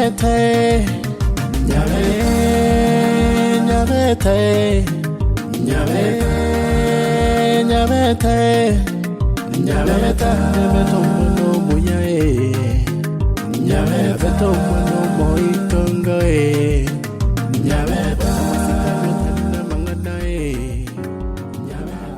Nyabete, Nyabete, Nyabete, Nyabete, Nyabete, Nyabete, Muyae, Nyabete, Moitongo, Nyabete, Manganae, Nyabete.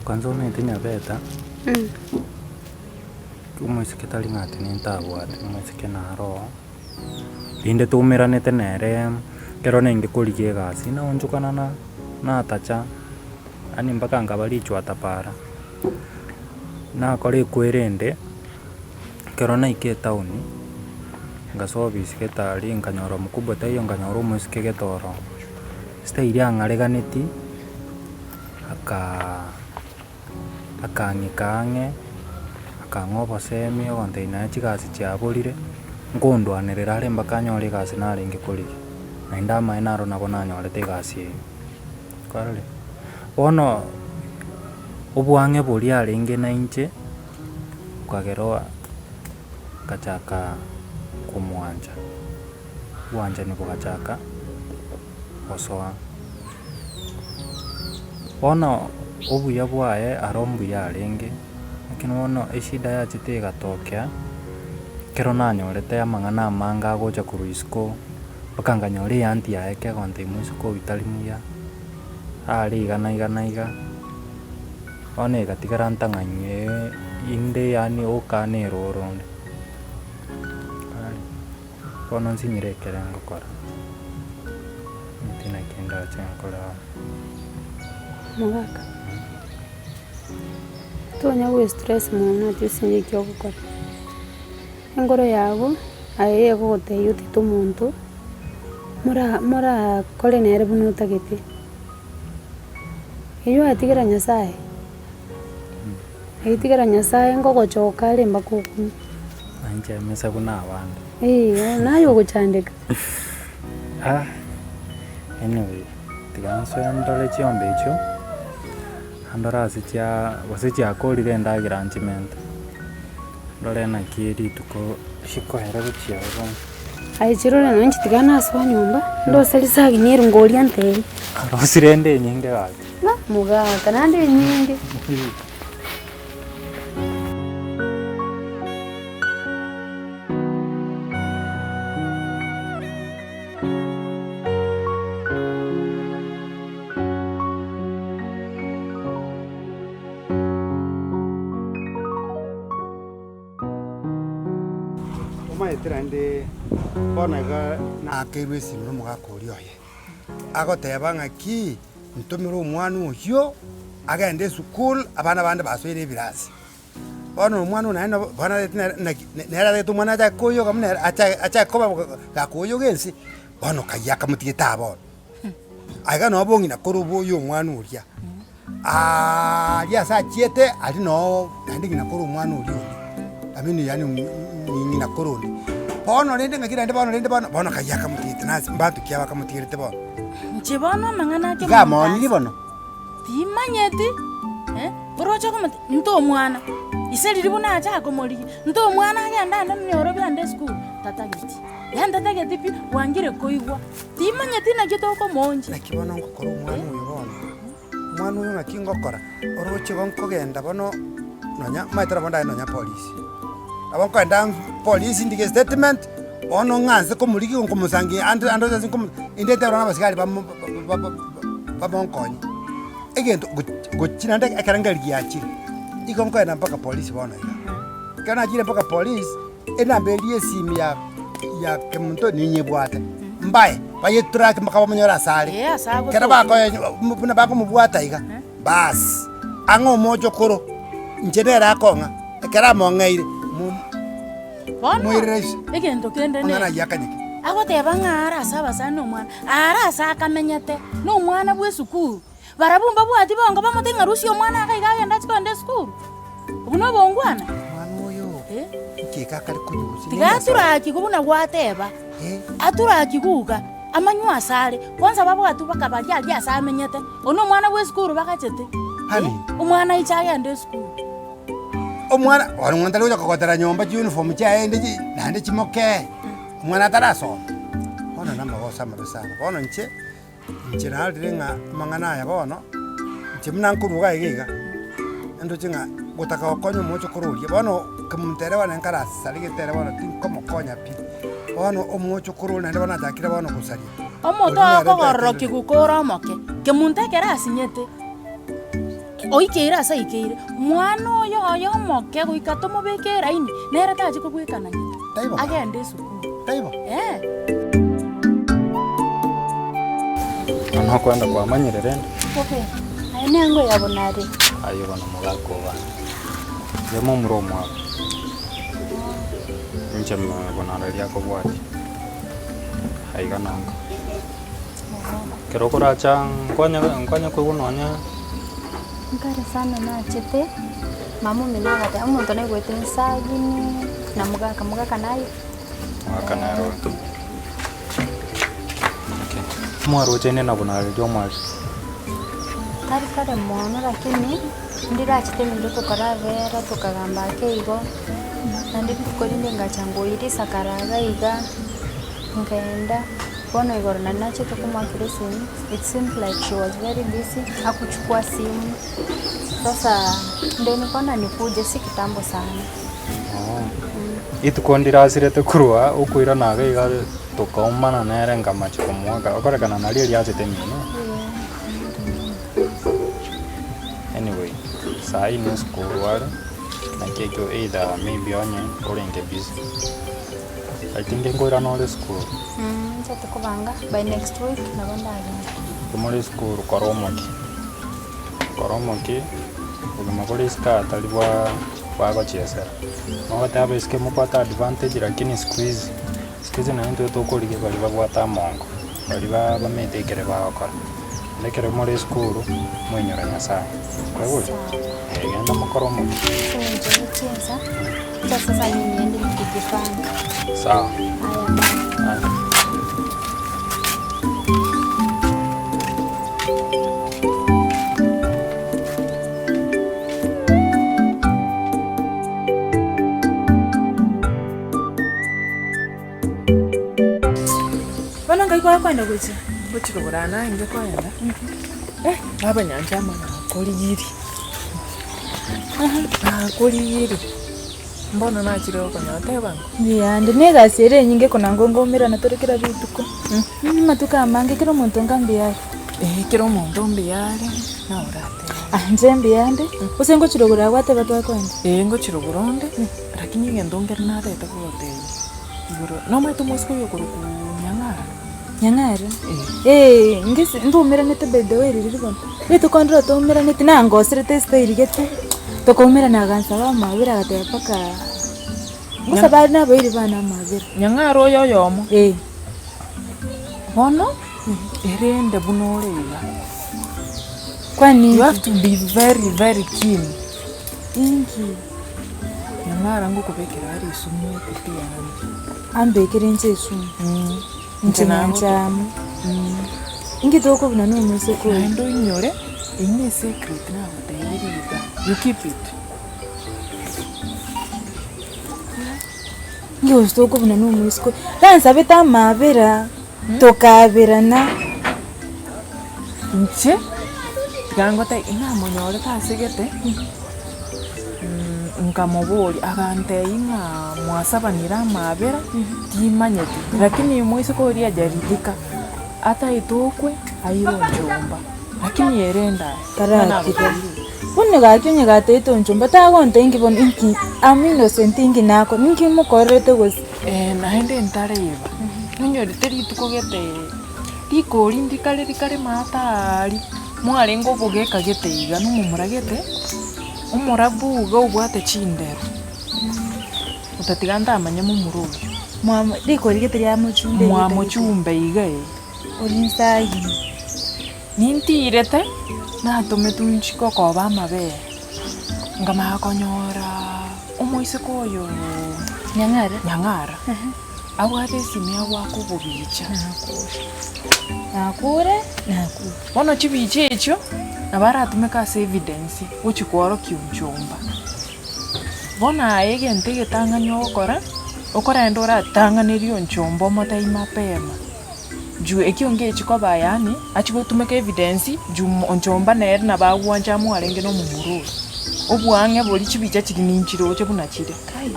Kwanza unaita Nyabete, umwisike tari ng'ati nintabwate umwisike naro rinde tumiranite nere kero ningikurigie egasi naonjukana natacha ani mpaka ngabarichwa tapara nakora ikwirinde kero naike tauni ngasobisi getari nkanyora mukubwa taiyo nkanyora umwisike getoro stairi ang'areganeti akang'e akang'obosemi ogonte naye chigasi chiaborire nkondwanirira are mpaka nyore egasi narenge korigia naende amae naro nabo nanyorete egasi eye kwarore bono obwang'e boria arenge na inche kwagera gachaka komwanja obwanja nibo gachaka gosoa bono obuya bwaye aro mbuya arenge lakini bono eshida yachete egatokea kero nanyorete amang'ana amange agocha korwa isiko mpaka nkanyora eanti yaye kegonte imwe isiko bitari muya are igana iga bono egatigara ntang'ani inde yani okana eroro onde bono nsinyire ekere ngokora ntina kende ache nkora Mugaka tonya gwe stress mono tisinye kyo gukora engoro yago aye gogoteyo tito muntu mura kore nere buno tagete iyo atigera nyasaye aitigera nyasaye ngogochoka ale mbakuku anje mesa kuna abandi nayo guchandika anyway tiganso ndole chiombe icho andora gose chiakorire ndagira nchimenta ndore naki rituko shikohera guchiaga bono aichirore nanchi tigana aswa nyumba ndoselisagi niru ngoria nteri arosire nde nyinge gaga na mugaka nande nyinge maetirande bonaga nakeirwe esimu omogaka oria oye agoteba ng'aki ntumire omwana oyo agende esukuru abana bande basoire ebirasi bono omwana naye bono nere agete omwana achakoyoga muna achakoba gakoyoga ensi bono kaiya akamotigete abono aiga no bong'ina kore oboyo omwana oria ari ase achiete ari no naende ng'ina kore omwana oria oria amini yani ng'ina kore onde bono rende ng'akirande bono kaiya akamotigete nasi mbantu kiaba akamotigerete bono nchibono amang'ana ake gamoniri bono timanyeti borocha komati nto omwana iseriri buna acha akomorigie nto omwana agenda ande nyoro byande school tatageti yandatageti pi wangire koigwa timanyeti nakio tokomonji nakibono ngokora omwana oyo bono omwana oyo ng'aki ngokora oroche nkogenda bono nonya maitara bono nonya polisi abo nkogenda polisi ndige statement bono ng'anse komorigi nkomosangi andosasi indetero n'abasigari bamonkonyi egento gochina nde ekarangari yachire iko nkogenda mpaka polisi bono iga kana achire mpaka polisi enamba eri esimu ya kemuntu ninyebwate mbaye bayeturake mpaka bamonyora asare kera bakoye buna bakomubwata iga bas ang'o mojo koro njenera akong'a ekera mong'eire bono egento kende ne ong'ana yakanyeke agoteba ng'ara asa abasani n'omwana ara asa akamenyete n'omwana bwa esukuru barabumba bwati bongo bamote ng'arusia omwana akaiga agenda chikonde esukuru obu nobongwana omwana oyo nkeka kari kunyusi tiga aturaki kubuna gwateba aturaki guga amanywa asare kwanza babwatu bakabaria ali asa amenyete ono omwana bwa esukuru bakachete Hani. Umwana ichagende school. Omwana wari mwana tari uja kokotera nyomba uniform chaende nande chimoke. Mwana tarasoma. Bono namagosa mabe sana. Bono nche nalire ng'a mang'ana aya bono nche muna nkuruga igiga. Endo chinga gutaka okonyo mocho kururia. Bono kamuntere wana nkarasi sari gitere bono tinkomokonya pi. Bono omocho kururi nande bono atakire bono gusaria. Omoto akogororoki gukora omoke. Kemuntekera asinyete. Oikeire asa ikeire. Mwana oyo omoke goika tomobekera ini. Nere taje kugwikana nyite. Taibo. Agende sukuru. Taibo. Nono kwenda kwa manyerere. Okay. Aine ngo yabonare. Ayo bana mugako bana. Yemo muromo abo. Nche mbonara lyako bwati. Haiga nanga. Kero koracha nkwanya kugunonya. Nkare sana na chete. Mamu minagata umuntu ne gwete nsagini na mugaka nayo. Mugaka nayo. Okay. Mwaro chene na bonara lyo mwari. Kare mono lakini ndira chete ndo tukaravera tukagamba keigo. Nandi tukolinde ngachango iri sakaraga iga. Nkaenda bono igoro na nacho tukumwakire simu. It seemed like she was very busy. Hakuchukua simu. Sasa ndio nikaona nikuje si kitambo sana. Itukondira asirete kurwa ukwira naga iga tukaumana nere ngamachi kumwaga okorekana nali lyachete mino. Anyway, sai ni school wale na kekyo either maybe onye orenge busy. I think ngoira no school. Ndio tukubanga by next week na banda agenda. Kumuli school koromoki ulimagoli ska talibwa kwa chesera. Mwata abeske mupata advantage lakini squeeze na ndio tokolike bali babwata mongo. Bali bametekere bakora. Lekere muri school mwenyora nyasa. Kwa hiyo ngenda mukoromoki. Sasa niende nikijipanga. Sawa. Bana ngai kwa kwenda gwichi. Buchirugurana inge kwenda. Baba nyanja mana koli yiri. Koli yiri. Mbona nachire okonyote bango. Ndi negasiere nyinge kona ngongo mira natorikira bituko. Matuka amange kiro muntu ngambi yari. Kiro muntu mbiyare na urate. Nje mbiyande. Usengo chirogura gwate batwa kwenda. Ngo chiruguronde lakini ngendongera nareta kugote. Igoro no mwetu mosiko yokuruku Nyang'ara. Ngisi ndumira nete bede weri ribona. Tukondro tumira nete nangosire teste irigete. Tukumira na gansa ba mabira gate paka. Ngusa bari na boiri bana mabira. Nyang'ara oyo yomo. Bono erende bunoreya. Kwani You have to be very very keen. ingi Nyang'ara ngukubekera ari isumu kuti yangu. ambekere nje sumu. Nje nanjamu. Ingi toko buna no museko. Ndo inyore ine secret na batayiriga. You keep it. Ingi ostoko buna no museko. Dansa beta mabira. Tokabira na Nche gangote ina monyore kasigete. Nkamobori agante inga mwasabanira mabera timanyeti lakini mwiso ko ria jaridika ata itokwe ayiro njomba lakini yerenda karakire. Bunne gakinye gateto njomba tagonte ingi bon inki amino sentingi nako ninki mukorete gosi. Naende ntareba nyori teri tukogete riko rindikare matari mwari ngo bugeka gete iga no mumuragete umurabu go ubwate chindero utatiganda amanya mumurubi Mwa riko rigete ya muchumbe. mwa muchumbe iga Olinsayi. nintirete natume tunchiko koba mabe ngama konyora umuisiko oyo Nyang'ara abwate simi agwako bubicha Nakure. bono chibiche echo na baratumeka as evidence gochikworokia onchomba bona aye egento egetang'ani ogokora okorenda oratang'aneria onchomba omotai mapema juu ekionge echikoba yani achigotumeka evidence juu onchomba nere nabagwanja mwarenge nomomururu obwang'e bori chibicha chiri ninchiroche buna chire kai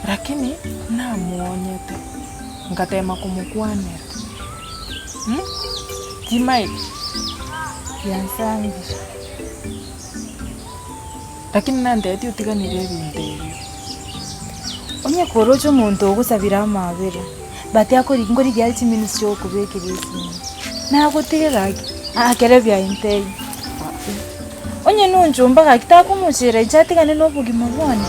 lakini namuonyete nkatema kumukwanera timai Yansangira. lakini nandeti utiganire ebinto ebio Onye korocho omonto ogosabira amabere. Bati akori ngori gyali chiminus cyo kubekera isimu. Nagotegera akere bya intei. Onye nonjomba gakita kumushira ichatigane n'obugima bwane.